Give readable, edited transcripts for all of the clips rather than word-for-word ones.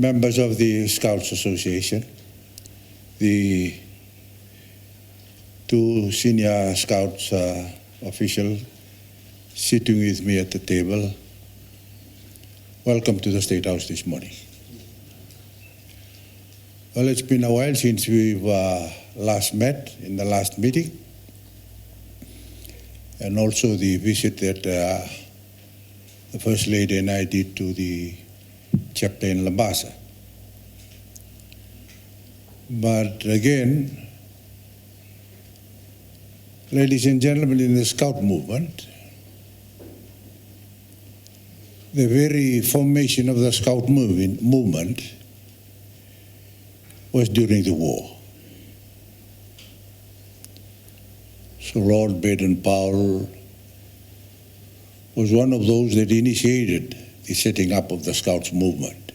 members of the Scouts Association, the two senior Scouts officials sitting with me at the table, welcome to the State House this morning. Well, it's been a while since we've last met in the last meeting, and also the visit that the First Lady and I did to the chapter in Labasa. But again, ladies and gentlemen, in the Scout movement, the very formation of the Scout movement was during the war. So Lord Baden-Powell was one of those that initiated the setting up of the Scouts movement.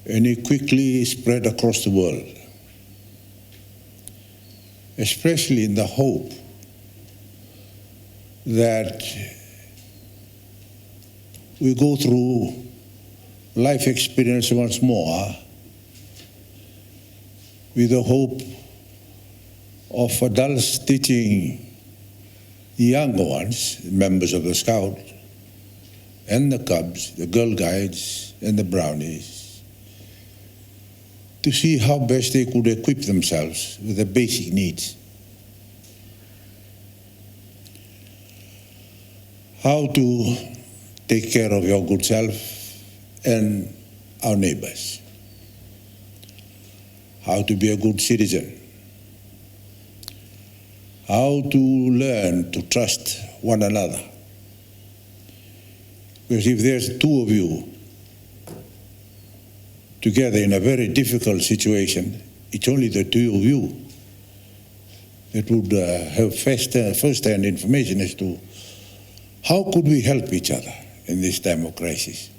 And it quickly spread across the world, especially in the hope that we go through life experience once more with the hope of adults teaching the younger ones, members of the Scout, and the Cubs, the Girl Guides, and the Brownies, to see how best they could equip themselves with the basic needs. How to take care of your good self and our neighbors. How to be a good citizen. How to learn to trust one another. Because if there's two of you together in a very difficult situation, it's only the two of you that would have first-hand information as to how could we help each other in this time of crisis.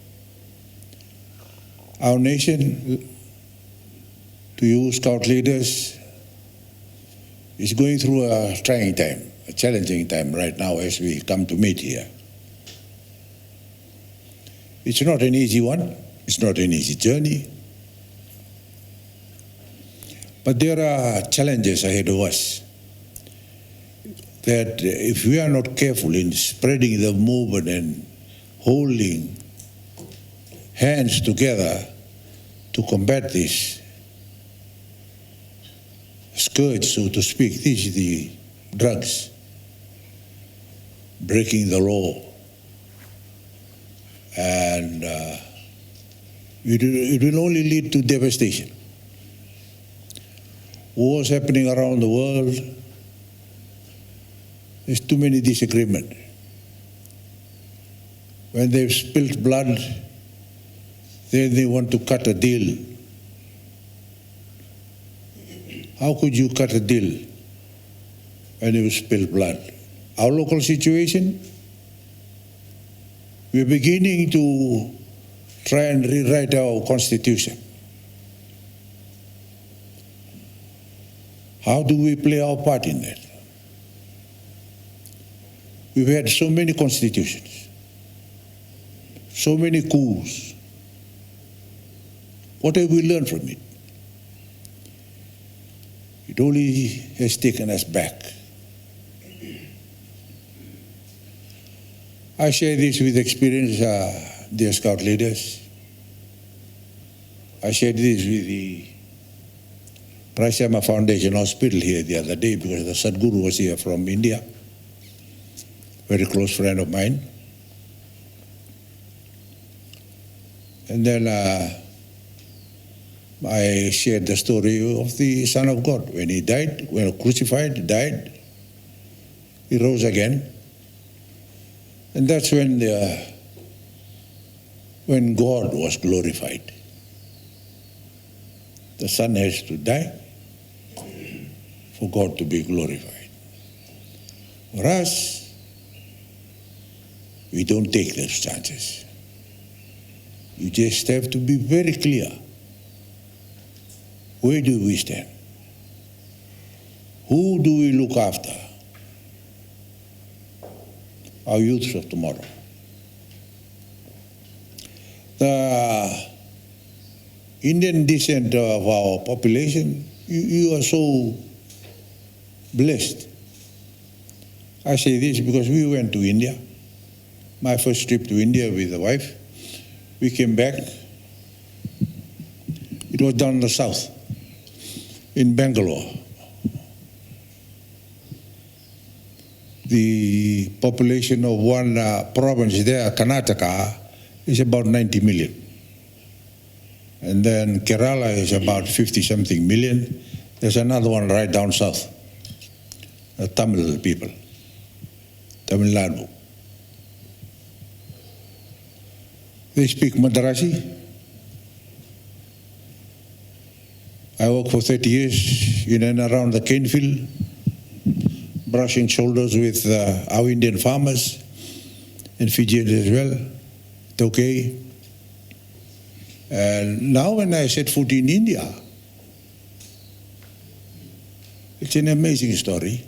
Our nation, to you Scout leaders, is going through a trying time, a challenging time right now as we come to meet here. It's not an easy one. It's not an easy journey. But there are challenges ahead of us that if we are not careful in spreading the movement and holding hands together to combat this scourge, so to speak, this is the drugs, breaking the law, and it will only lead to devastation. Wars happening around the world, there's too many disagreements. When they've spilled blood, then they want to cut a deal. How could you cut a deal when you spill blood? Our local situation, we're beginning to try and rewrite our constitution. How do we play our part in that? We've had so many constitutions, so many coups. What have we learned from it? It only has taken us back. I share this with experience, dear Scout leaders. I shared this with the Prashyama Foundation Hospital here the other day because the Sadhguru was here from India, very close friend of mine. And then I shared the story of the Son of God. When he died, when crucified, died, he rose again. And that's when God was glorified. The Son has to die for God to be glorified. For us, we don't take those chances. You just have to be very clear. Where do we stand? Who do we look after? Our youths of tomorrow. the Indian descent of our population, you are so blessed. I say this because we went to India. My first trip to India with the wife. We came back. It was down in the south, in Bangalore. The population of one province there, Karnataka, is about 90 million. And then Kerala is about 50-something million. There's another one right down south, the Tamil people, Tamil Nadu. They speak Madrasi. I worked for 30 years in and around the cane field, brushing shoulders with our Indian farmers and Fijians as well. It's okay. And now when I set foot in India, it's an amazing story.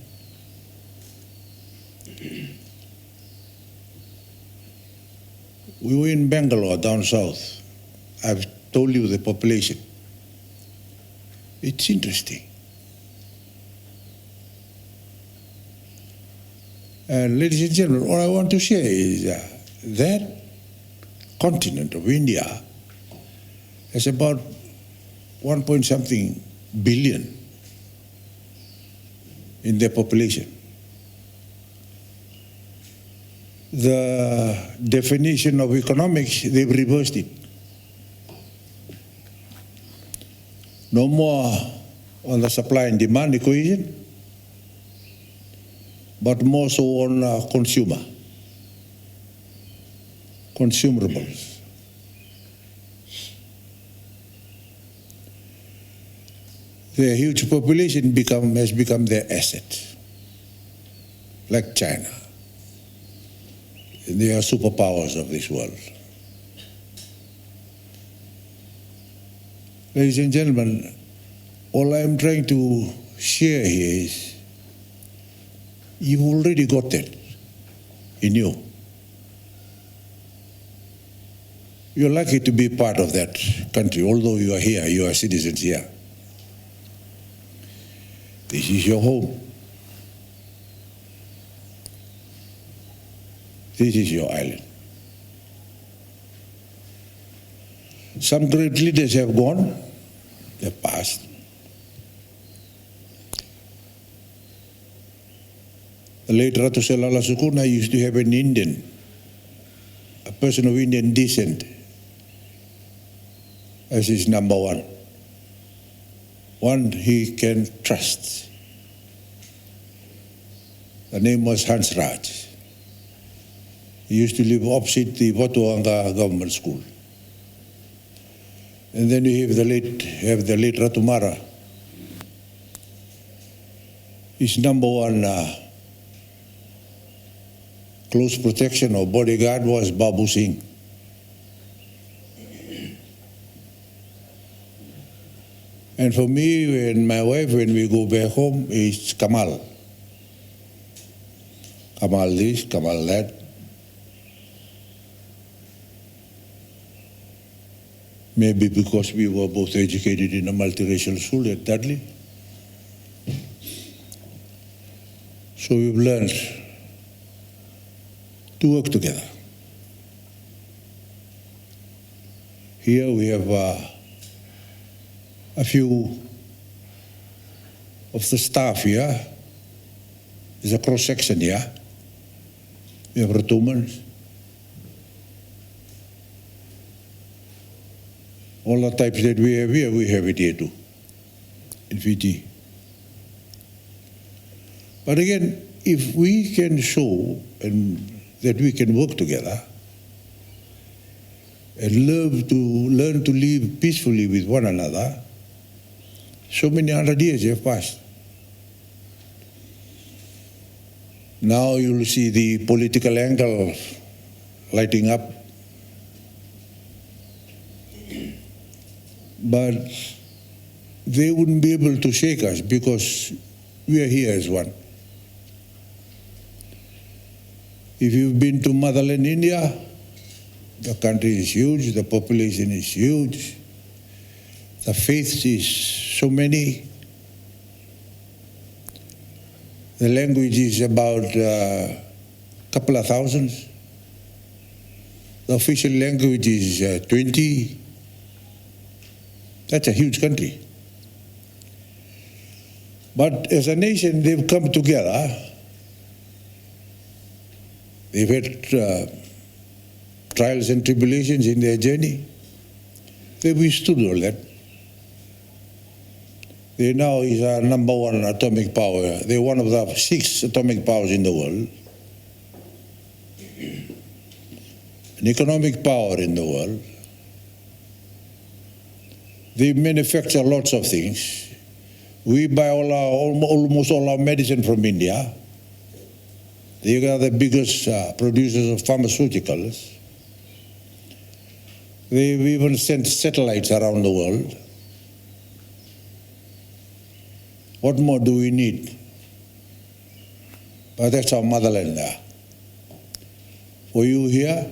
We were in Bangalore, down south. I've told you the population. It's interesting. And ladies and gentlemen, all I want to share is that continent of India has about 1-point-something billion in their population. The definition of economics, they've reversed it. No more on the supply and demand equation, but more so on consumerables. Their huge population has become their asset, like China. They are superpowers of this world. Ladies and gentlemen, all I am trying to share here is you've already got that in you. You're lucky to be part of that country, although you are here, you are citizens here. This is your home. This is your island. Some great leaders have gone, they've passed. The late Ratu Naiqama used to have an Indian, a person of Indian descent, as his number one. One he can trust. The name was Hans Raj. He used to live opposite the Watuanga government school. And then you have the late Ratu Mara. His number one close protection or bodyguard was Babu Singh. And for me and my wife, when we go back home, it's Kamal. Kamal this, Kamal that. Maybe because we were both educated in a multiracial school at Dudley. So we've learned to work together. Here we have a few of the staff here. There's a cross-section here. We have Ratumans. All the types that we have here, we have it here too, in Fiji. But again, if we can show that we can work together and learn to live peacefully with one another, so many 100 years have passed. Now you'll see the political angle lighting up. But they wouldn't be able to shake us because we are here as one. If you've been to motherland India, The country is huge, the population is huge, the faiths is so many. The language is about a couple of thousands. The official language is 20. That's a huge country. But as a nation, they've come together. They've had trials and tribulations in their journey. They've withstood all that. They now is our number one atomic power. They're one of the 6 atomic powers in the world. An economic power in the world. They manufacture lots of things. We buy almost all our medicine from India. They are the biggest producers of pharmaceuticals. They've even sent satellites around the world. What more do we need? But that's our motherland there. For you here,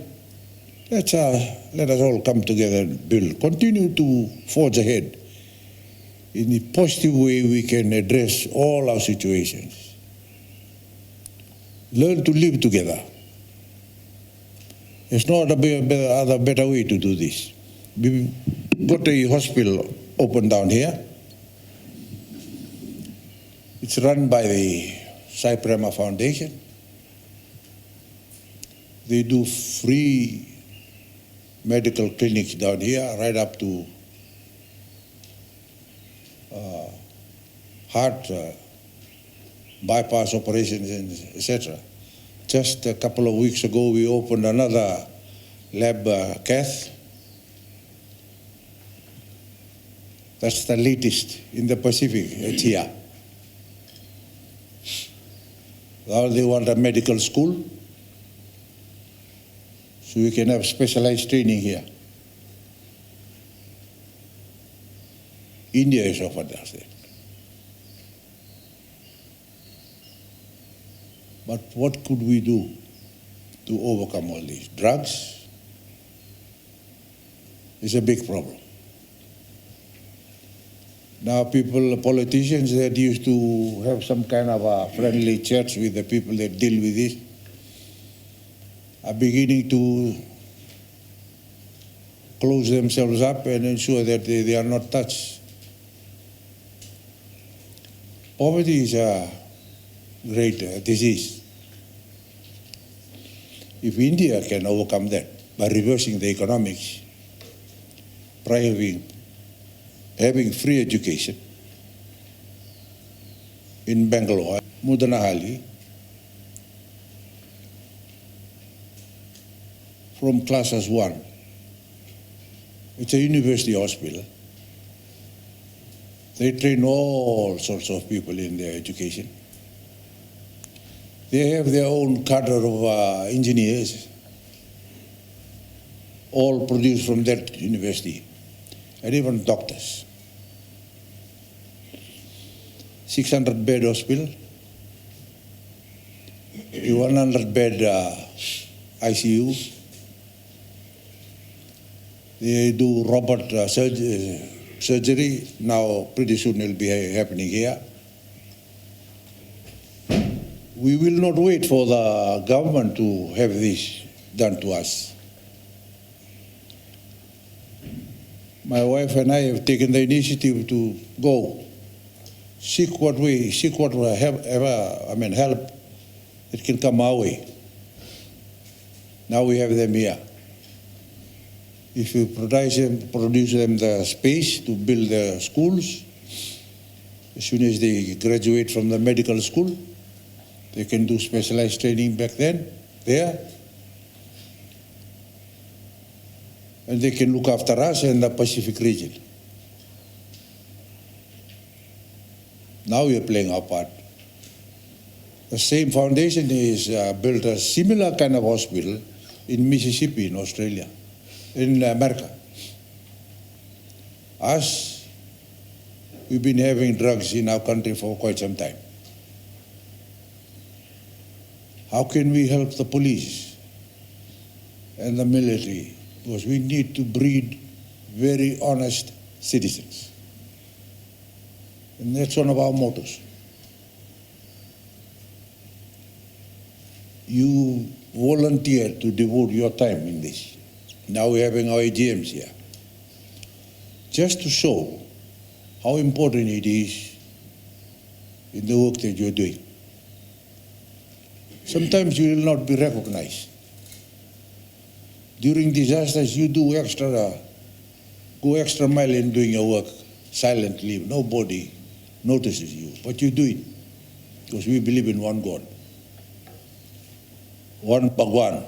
let us all come together and build. Continue to forge ahead. In a positive way, we can address all our situations. Learn to live together. There's no other better way to do this. We've got a hospital open down here. It's run by the Cyprema Foundation. They do free medical clinics down here, right up to heart bypass operations, and etc. Just a couple of weeks ago, we opened another lab, cath. That's the latest in the Pacific. It's here. Now they want a medical school, so we can have specialized training here. India is offered us that. But what could we do to overcome all these? Drugs is a big problem. Now people, politicians that used to have some kind of a friendly chats with the people that deal with this are beginning to close themselves up and ensure that they are not touched. Poverty is a great disease. If India can overcome that by reversing the economics, by having free education in Bangalore, Mudanahali, from classes 1. It's a university hospital. They train all sorts of people in their education. They have their own cadre of engineers, all produced from that university, and even doctors. 600-bed hospital, a 100-bed ICU. They do robot surgery. Now pretty soon it will be happening here. We will not wait for the government to have this done to us. My wife and I have taken the initiative to go seek what help that can come our way. Now we have them here. If you produce them the space to build the schools, as soon as they graduate from the medical school, they can do specialized training back then, there. And they can look after us in the Pacific region. Now we are playing our part. The same foundation is built a similar kind of hospital in Mississippi, in Australia, in America. Us, we've been having drugs in our country for quite some time. How can we help the police and the military because we need to breed very honest citizens. And that's one of our mottos. You volunteer to devote your time in this. Now we're having our AGMs here. Just to show how important it is in the work that you're doing. Sometimes you will not be recognized. During disasters, you do go extra mile in doing your work silently. Nobody notices you, but you do it because we believe in one God, one Bhagwan.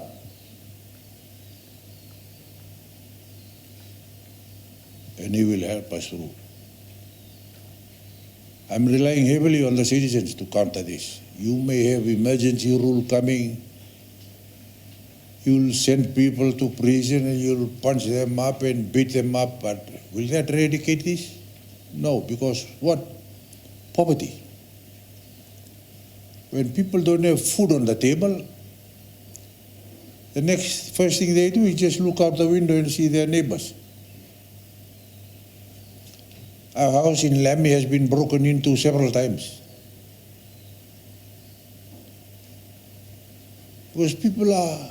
And He will help us through. I'm relying heavily on the citizens to counter this. You may have emergency rule coming. You'll send people to prison and you'll punch them up and beat them up, but will that eradicate this? No, because what? Poverty. When people don't have food on the table, the first thing they do is just look out the window and see their neighbors. Our house in Lamy has been broken into several times. Because people are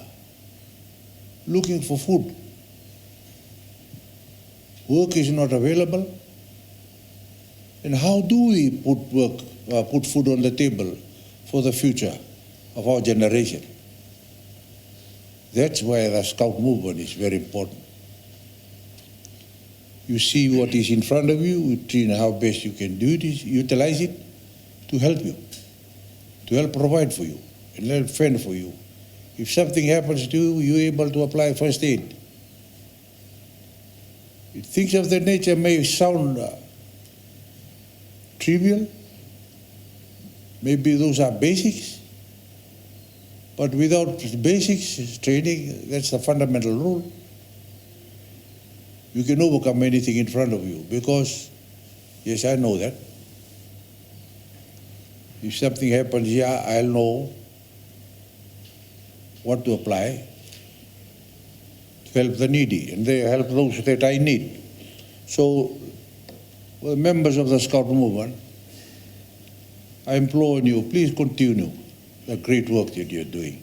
looking for food. Work is not available. And how do we put food on the table for the future of our generation? That's why the Scout movement is very important. You see what is in front of you, you see how best you can do it, utilize it to help you, to help provide for you, and help fend for you. If something happens to you, you're able to apply first aid. Things of that nature may sound trivial, maybe those are basics, but without basics training, that's the fundamental rule. You can overcome anything in front of you because, yes, I know that. If something happens here, I'll know what to apply to help the needy, and they help those that I need. So, well, members of the Scout movement, I implore you, please continue the great work that you're doing.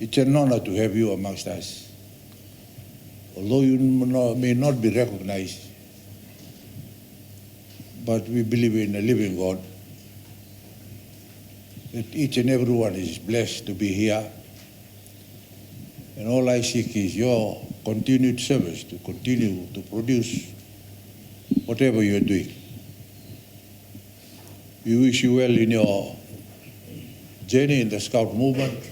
It's an honor to have you amongst us. Although you may not be recognized, but we believe in a living God, that each and every one is blessed to be here. And all I seek is your continued service to continue to produce whatever you're doing. We wish you well in your journey in the Scout movement,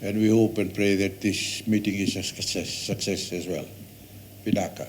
and we hope and pray that this meeting is a success as well. Pinaka.